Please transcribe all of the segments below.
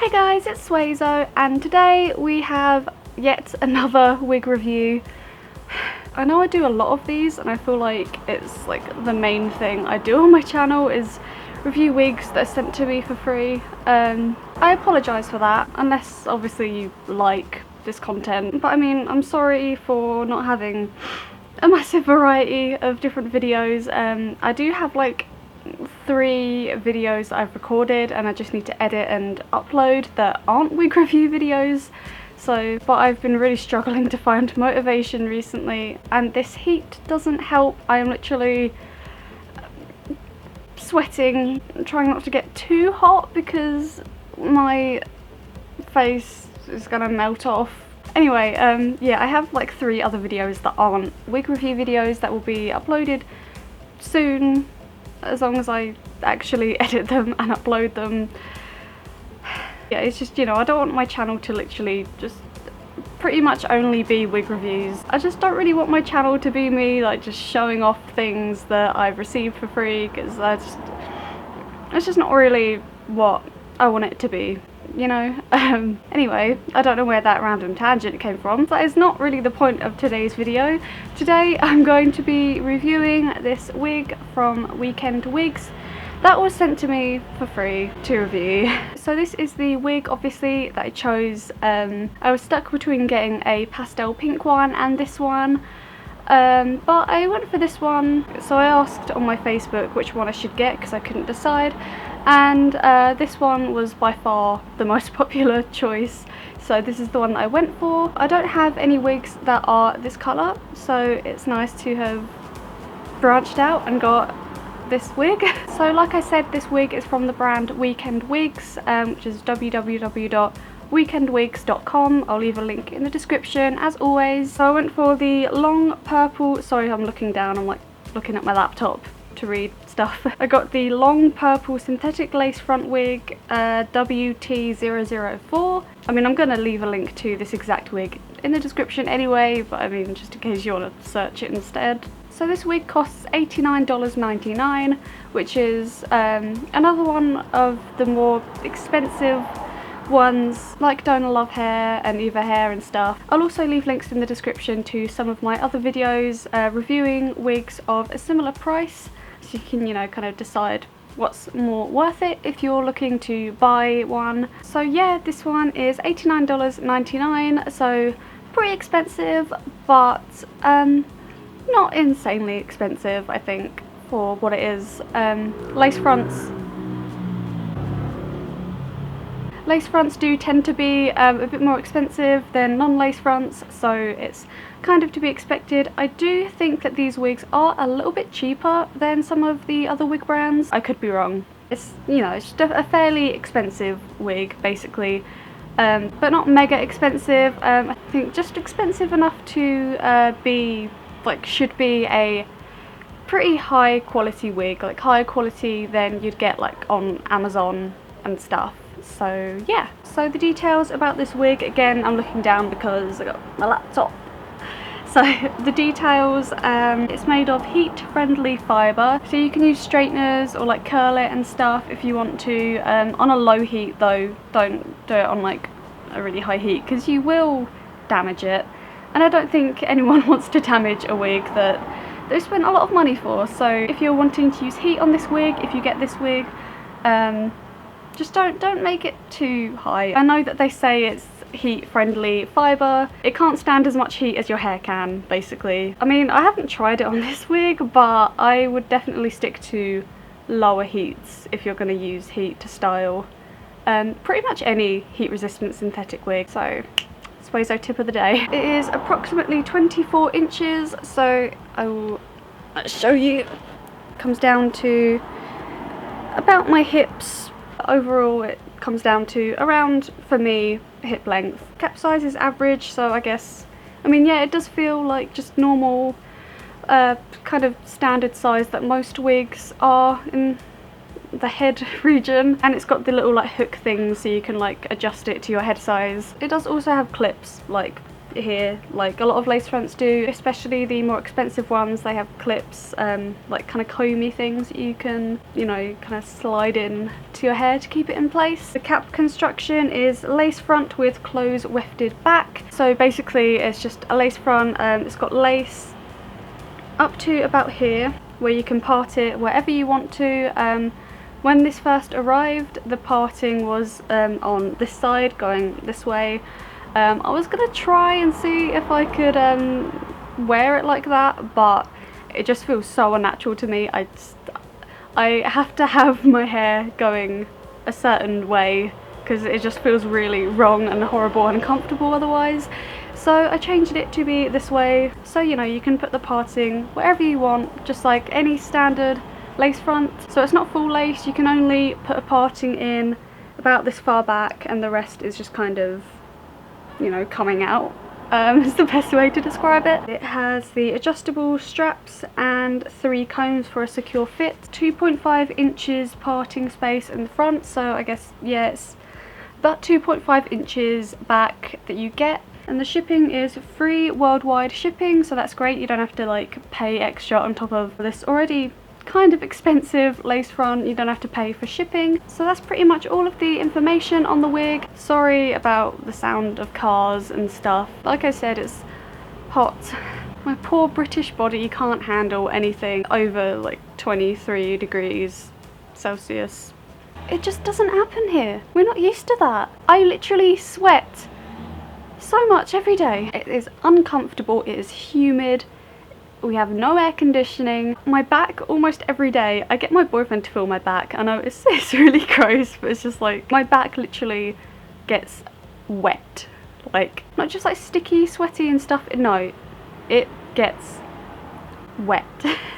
Hey guys, it's Suezo, and today we have yet another wig review. I know I do a lot of these and I feel like it's like the main thing I do on my channel is review wigs that are sent to me for free. I apologise for that, unless obviously you like this content, but I mean, I'm sorry for not having a massive variety of different videos. I do have like 3 videos that I've recorded and I just need to edit and upload that aren't wig review videos. But I've been really struggling to find motivation recently, and this heat doesn't help. I am literally sweating, trying not to get too hot because my face is gonna melt off. Anyway, yeah, I have like 3 other videos that aren't wig review videos that will be uploaded soon, as long as I actually edit them and upload them. Yeah, it's just, you know, I don't want my channel to literally just pretty much only be wig reviews. I just don't really want my channel to be me like just showing off things that I've received for free, because it's just not really what I want it to be, you know? Anyway, I don't know where that random tangent came from. That is not really the point of today's video. Today I'm going to be reviewing this wig from WeekendWigs that was sent to me for free to review. So this is the wig, obviously, that I chose. I was stuck between getting a pastel pink one and this one, but I went for this one. So I asked on my Facebook which one I should get because I couldn't decide, and this one was by far the most popular choice. So this is the one that I went for. I don't have any wigs that are this colour, so it's nice to have branched out and got this wig. So like I said, this wig is from the brand WeekendWigs, which is www.weekendwigs.com. I'll leave a link in the description as always. So I went for the long purple, sorry I'm looking down, I'm like looking at my laptop to read stuff. I got the long purple synthetic lace front wig, WT004. I mean, I'm gonna leave a link to this exact wig in the description anyway, but I mean, just in case you want to search it instead. So this wig costs $89.99, which is another one of the more expensive ones, like Donor Love Hair and Eva Hair and stuff. I'll also leave links in the description to some of my other videos reviewing wigs of a similar price, so you can, you know, kind of decide what's more worth it if you're looking to buy one. So yeah, this one is $89.99, so pretty expensive, but not insanely expensive, I think, for what it is. Lace fronts do tend to be a bit more expensive than non-lace fronts, so it's kind of to be expected. I do think that these wigs are a little bit cheaper than some of the other wig brands. I could be wrong. It's, you know, it's just a fairly expensive wig, basically. But not mega expensive. I think just expensive enough to should be a pretty high quality wig, like higher quality than you'd get like on Amazon and stuff. So yeah, so the details about this wig, again I'm looking down because I got my laptop. So the details, it's made of heat friendly fibre, so you can use straighteners or like curl it and stuff if you want to, on a low heat though. Don't do it on like a really high heat because you will damage it, and I don't think anyone wants to damage a wig that they spent a lot of money for. So if you're wanting to use heat on this wig, if you get this wig, just don't make it too high. I know that they say it's heat friendly fibre. It can't stand as much heat as your hair can, basically. I mean, I haven't tried it on this wig, but I would definitely stick to lower heats if you're going to use heat to style pretty much any heat resistant synthetic wig. So Suezo tip of the day. It is approximately 24 inches, so I will show you. It comes down to about my hips. Overall it comes down to around, for me, hip length. Cap size is average, so I guess, I mean, yeah, it does feel like just normal kind of standard size that most wigs are in the head region, and it's got the little like hook things so you can like adjust it to your head size. It does also have clips like here, like a lot of lace fronts do, especially the more expensive ones. They have clips, like kind of comby things that you can, you know, kind of slide in to your hair to keep it in place. The cap construction is lace front with close wefted back. So basically it's just a lace front. It's got lace up to about here where you can part it wherever you want to. When this first arrived, the parting was on this side going this way. I was gonna try and see if I could wear it like that, but it just feels so unnatural to me. I have to have my hair going a certain way because it just feels really wrong and horrible and uncomfortable otherwise. So I changed it to be this way, so you know, you can put the parting wherever you want, just like any standard lace front. So it's not full lace, you can only put a parting in about this far back and the rest is just kind of, you know, coming out. Is the best way to describe it. It has the adjustable straps and 3 combs for a secure fit, 2.5 inches parting space in the front, so I guess, yeah, it's about 2.5 inches back that you get. And the shipping is free worldwide shipping, so that's great. You don't have to like pay extra on top of this already kind of expensive lace front. You don't have to pay for shipping. So that's pretty much all of the information on the wig. Sorry about the sound of cars and stuff. Like I said, it's hot. My poor British body can't handle anything over like 23 degrees Celsius. It just doesn't happen here. We're not used to that. I literally sweat so much every day. It is uncomfortable, it is humid, we have no air conditioning. My back, almost every day, I get my boyfriend to feel my back. I know it's really gross, but it's just like, my back literally gets wet. Like, not just like sticky, sweaty and stuff, no, it gets wet.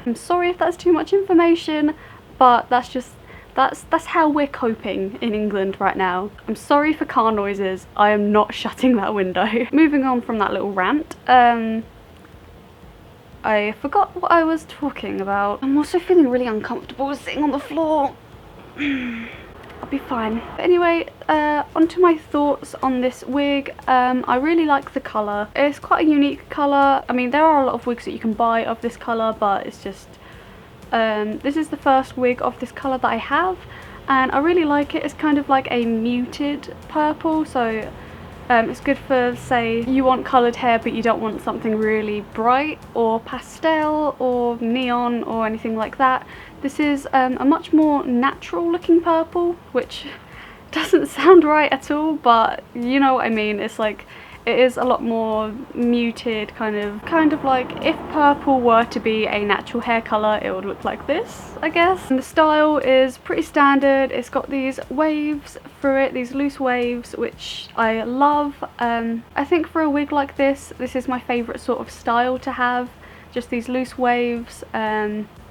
I'm sorry if that's too much information, but that's just, that's how we're coping in England right now. I'm sorry for car noises, I am not shutting that window. Moving on from that little rant, I forgot what I was talking about. I'm also feeling really uncomfortable sitting on the floor. I'll be fine. But anyway, onto my thoughts on this wig. I really like the colour. It's quite a unique colour. I mean, there are a lot of wigs that you can buy of this colour, but it's just, this is the first wig of this colour that I have, and I really like it. It's kind of like a muted purple, so it's good for, say, you want coloured hair but you don't want something really bright or pastel or neon or anything like that. This is a much more natural looking purple, which doesn't sound right at all, but you know what I mean. It's like, it is a lot more muted, kind of like if purple were to be a natural hair colour, it would look like this, I guess. And the style is pretty standard. It's got these waves through it, these loose waves, which I love. I think for a wig like this, this is my favourite sort of style to have, just these loose waves.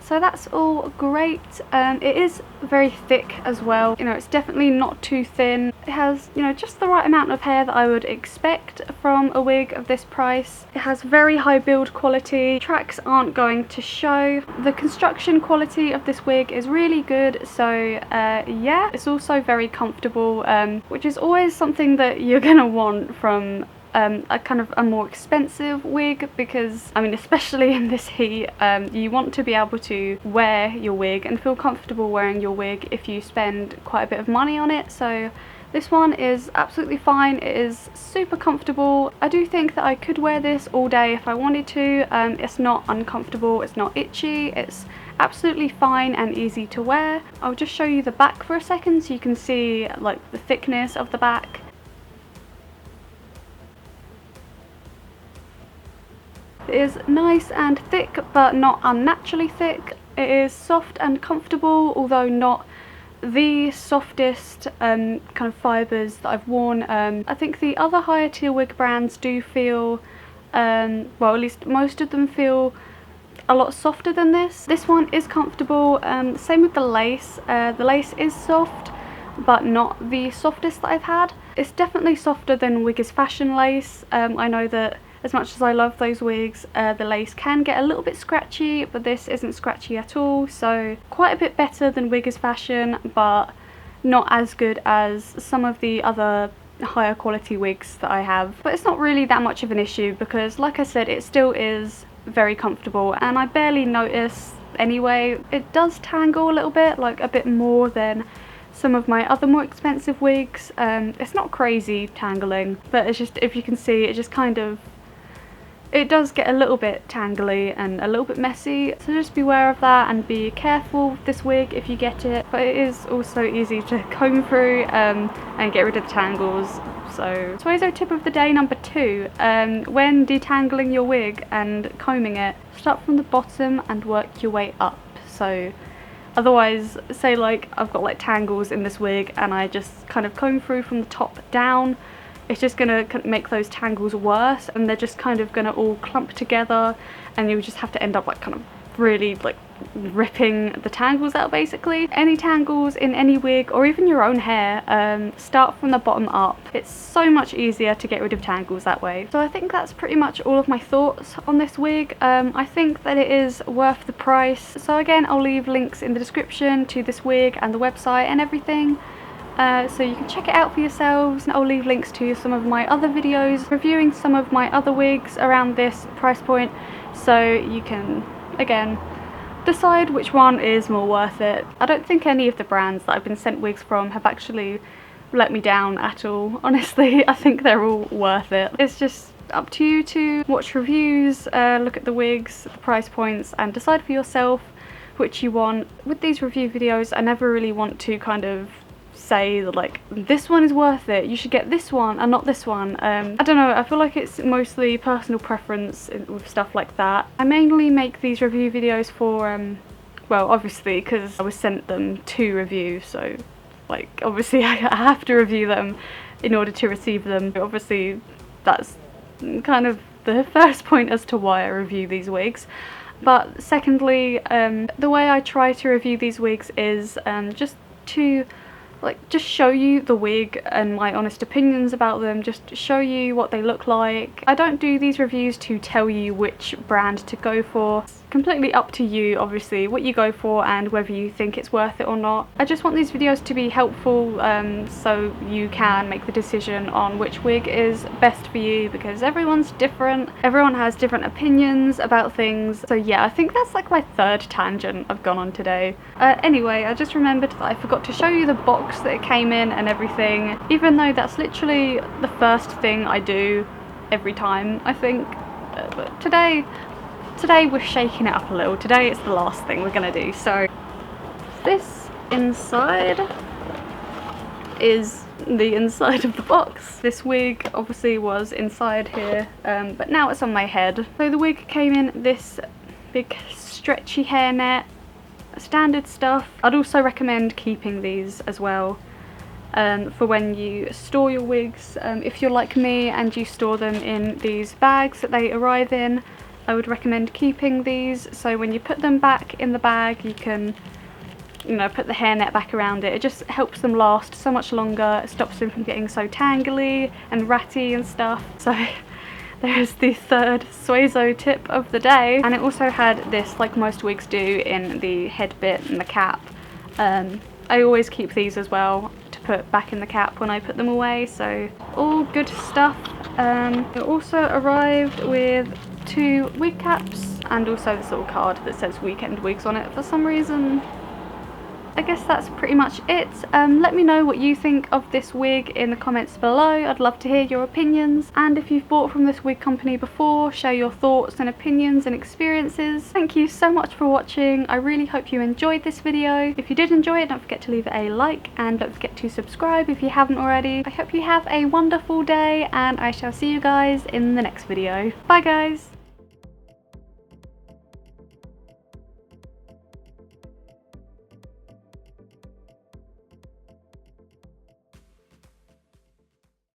So that's all great. It is very thick as well. You know, it's definitely not too thin. It has, you know, just the right amount of hair that I would expect from a wig of this price. It has very high build quality. Tracks aren't going to show. The construction quality of this wig is really good. So yeah, it's also very comfortable, which is always something that you're gonna want from a kind of a more expensive wig, because I mean, especially in this heat, you want to be able to wear your wig and feel comfortable wearing your wig if you spend quite a bit of money on it. So this one is absolutely fine. It is super comfortable. I do think that I could wear this all day if I wanted to. It's not uncomfortable, it's not itchy, it's absolutely fine and easy to wear. I'll just show you the back for a second so you can see like the thickness of the back. It is nice and thick, but not unnaturally thick. It is soft and comfortable, although not the softest kind of fibres that I've worn. I think the other higher tier wig brands do feel, well, at least most of them feel a lot softer than this. This one is comfortable. Same with the lace. The lace is soft, but not the softest that I've had. It's definitely softer than Wigs fashion lace. I know that as much as I love those wigs, the lace can get a little bit scratchy, but this isn't scratchy at all, so quite a bit better than Wigs fashion, but not as good as some of the other higher quality wigs that I have. But it's not really that much of an issue because, like I said, it still is very comfortable and I barely notice anyway. It does tangle a little bit, like a bit more than some of my other more expensive wigs. It's not crazy tangling, but it's just, if you can see, it just kind of, it does get a little bit tangly and a little bit messy, so just beware of that and be careful with this wig if you get it. But it is also easy to comb through and get rid of the tangles. So Suezo tip of the day number 2, when detangling your wig and combing it, start from the bottom and work your way up. So otherwise, say like I've got like tangles in this wig and I just kind of comb through from the top down, it's just gonna make those tangles worse and they're just kind of gonna all clump together and you just have to end up like kind of really like ripping the tangles out basically. Any tangles in any wig or even your own hair, start from the bottom up. It's so much easier to get rid of tangles that way. So I think that's pretty much all of my thoughts on this wig. I think that it is worth the price. So again, I'll leave links in the description to this wig and the website and everything. So you can check it out for yourselves. I'll leave links to some of my other videos reviewing some of my other wigs around this price point, so you can, again, decide which one is more worth it. I don't think any of the brands that I've been sent wigs from have actually let me down at all. Honestly, I think they're all worth it. It's just up to you to watch reviews, look at the wigs, the price points, and decide for yourself which you want. With these review videos, I never really want to kind of say that like this one is worth it, you should get this one and not this one. I don't know, I feel like it's mostly personal preference with stuff like that. I mainly make these review videos for well, obviously because I was sent them to review, so like obviously I have to review them in order to receive them. Obviously that's kind of the first point as to why I review these wigs. But secondly, the way I try to review these wigs is just to just show you the wig and my honest opinions about them, just show you what they look like. I don't do these reviews to tell you which brand to go for. It's completely up to you, obviously, what you go for and whether you think it's worth it or not. I just want these videos to be helpful so you can make the decision on which wig is best for you, because everyone's different, everyone has different opinions about things. So yeah, I think that's like my 3rd tangent I've gone on today. Anyway, I just remembered that I forgot to show you the box that it came in and everything, even though that's literally the first thing I do every time, I think. But today we're shaking it up a little. Today it's the last thing we're gonna do. So this inside is the inside of the box. This wig obviously was inside here, but now it's on my head. So the wig came in this big stretchy hairnet, standard stuff. I'd also recommend keeping these as well for when you store your wigs. If you're like me and you store them in these bags that they arrive in, I would recommend keeping these, so when you put them back in the bag you can, you know, put the hairnet back around it. It just helps them last so much longer. It stops them from getting so tangly and ratty and stuff. So there's the 3rd Suezo tip of the day. And it also had this, like most wigs do, in the head bit and the cap. I always keep these as well to put back in the cap when I put them away, so all good stuff. It also arrived with 2 wig caps and also this little card that says WeekendWigs on it for some reason. I guess that's pretty much it. Let me know what you think of this wig in the comments below. I'd love to hear your opinions, and if you've bought from this wig company before, share your thoughts and opinions and experiences. Thank you so much for watching. I really hope you enjoyed this video. If you did enjoy it, don't forget to leave it a like and don't forget to subscribe if you haven't already. I hope you have a wonderful day and I shall see you guys in the next video. Bye guys!